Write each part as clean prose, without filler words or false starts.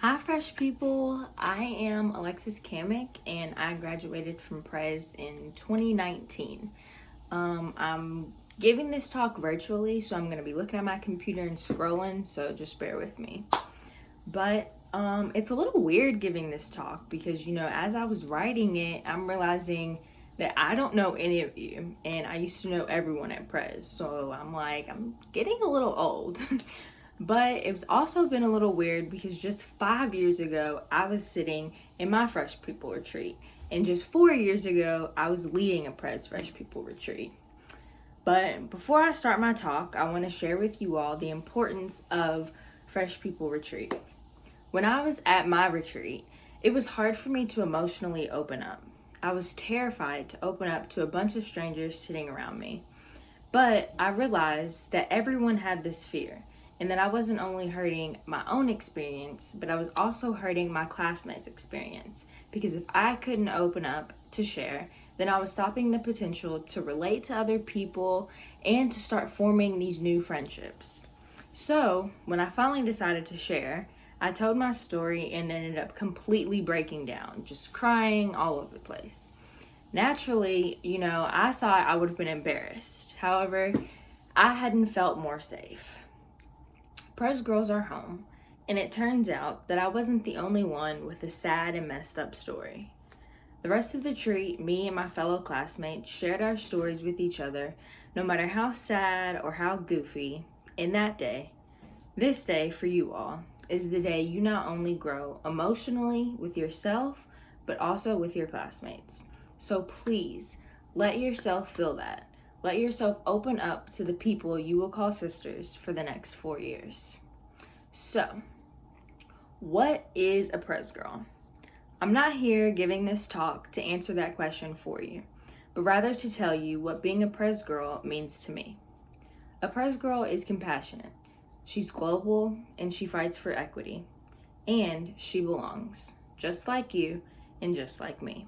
Hi, fresh people. I am Alexis Kamek, and I graduated from Prez in 2019. I'm giving this talk virtually, so I'm going to be looking at my computer and scrolling, so just bear with me. But it's a little weird giving this talk because, as I was writing it, I'm realizing that I don't know any of you, and I used to know everyone at Prez, so I'm getting a little old. But it's also been a little weird because just 5 years ago, I was sitting in my Fresh People retreat. And just 4 years ago, I was leading a Prez Fresh People retreat. But before I start my talk, I want to share with you all the importance of Fresh People retreat. When I was at my retreat, it was hard for me to emotionally open up. I was terrified to open up to a bunch of strangers sitting around me. But I realized that everyone had this fear, and that I wasn't only hurting my own experience, but I was also hurting my classmates' experience. Because if I couldn't open up to share, then I was stopping the potential to relate to other people and to start forming these new friendships. So, when I finally decided to share, I told my story and ended up completely breaking down, just crying all over the place. Naturally, I thought I would have been embarrassed. However, I hadn't felt more safe. Prez girls are home, and it turns out that I wasn't the only one with a sad and messed up story. The rest of the treat, me and my fellow classmates shared our stories with each other, no matter how sad or how goofy. And this day for you all, is the day you not only grow emotionally with yourself, but also with your classmates. So please, let yourself feel that. Let yourself open up to the people you will call sisters for the next 4 years. So, what is a Prez girl? I'm not here giving this talk to answer that question for you, but rather to tell you what being a Prez girl means to me. A Prez girl is compassionate. She's global and she fights for equity. And she belongs, just like you and just like me.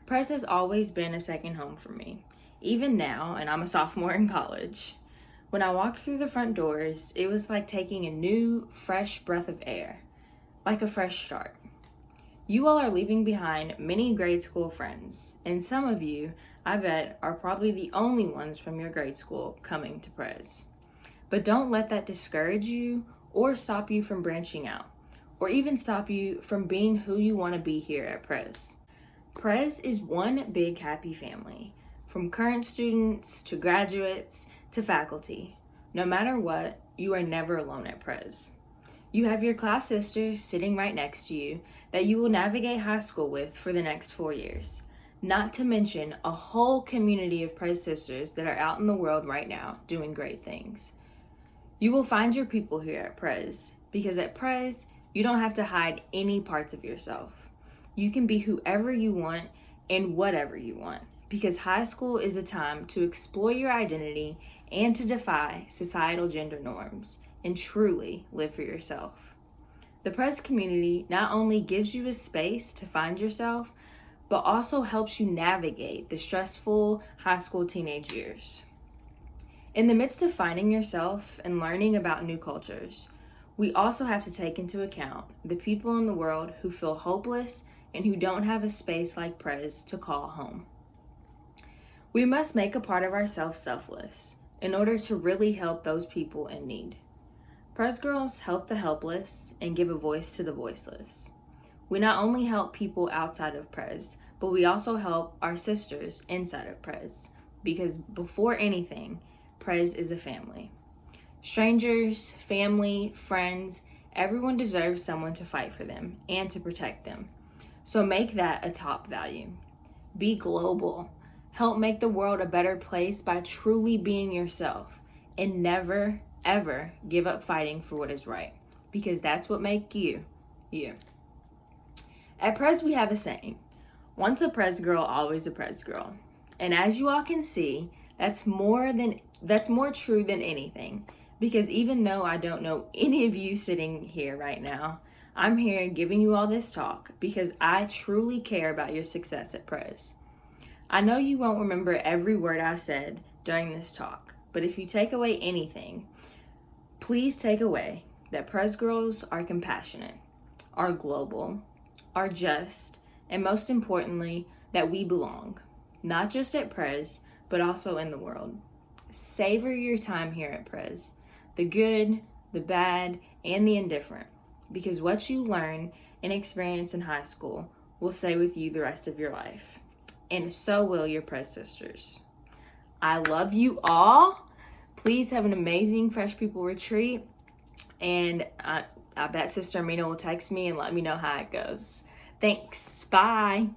Prez has always been a second home for me, even now, and I'm a sophomore in college. When I walked through the front doors, it was like taking a new, fresh breath of air, like a fresh start. You all are leaving behind many grade school friends, and some of you, I bet, are probably the only ones from your grade school coming to Prez. But don't let that discourage you or stop you from branching out, or even stop you from being who you want to be here at Prez. Prez is one big happy family, from current students to graduates to faculty. No matter what, you are never alone at Prez. You have your class sisters sitting right next to you that you will navigate high school with for the next 4 years. Not to mention a whole community of Prez sisters that are out in the world right now doing great things. You will find your people here at Prez, because at Prez, you don't have to hide any parts of yourself. You can be whoever you want and whatever you want, because high school is a time to explore your identity and to defy societal gender norms and truly live for yourself. The Prez community not only gives you a space to find yourself, but also helps you navigate the stressful high school teenage years. In the midst of finding yourself and learning about new cultures, we also have to take into account the people in the world who feel hopeless and who don't have a space like Prez to call home. We must make a part of ourselves selfless in order to really help those people in need. Prez girls help the helpless and give a voice to the voiceless. We not only help people outside of Prez, but we also help our sisters inside of Prez, because before anything, Prez is a family. Strangers, family, friends, everyone deserves someone to fight for them and to protect them. So make that a top value. Be global. Help make the world a better place by truly being yourself. And never, ever give up fighting for what is right. Because that's what makes you, you. At Prez, we have a saying, once a Prez girl, always a Prez girl. And as you all can see, that's more true than anything. Because even though I don't know any of you sitting here right now, I'm here giving you all this talk because I truly care about your success at Prez. I know you won't remember every word I said during this talk, but if you take away anything, please take away that Prez girls are compassionate. are global, are just, and most importantly, that we belong, not just at Prez, but also in the world. Savor your time here at Prez, the good, the bad, and the indifferent, because what you learn and experience in high school will stay with you the rest of your life, and so will your Prez sisters. I love you all. Please have an amazing Fresh People retreat, and I bet Sister Amina will text me and let me know how it goes. Thanks. Bye.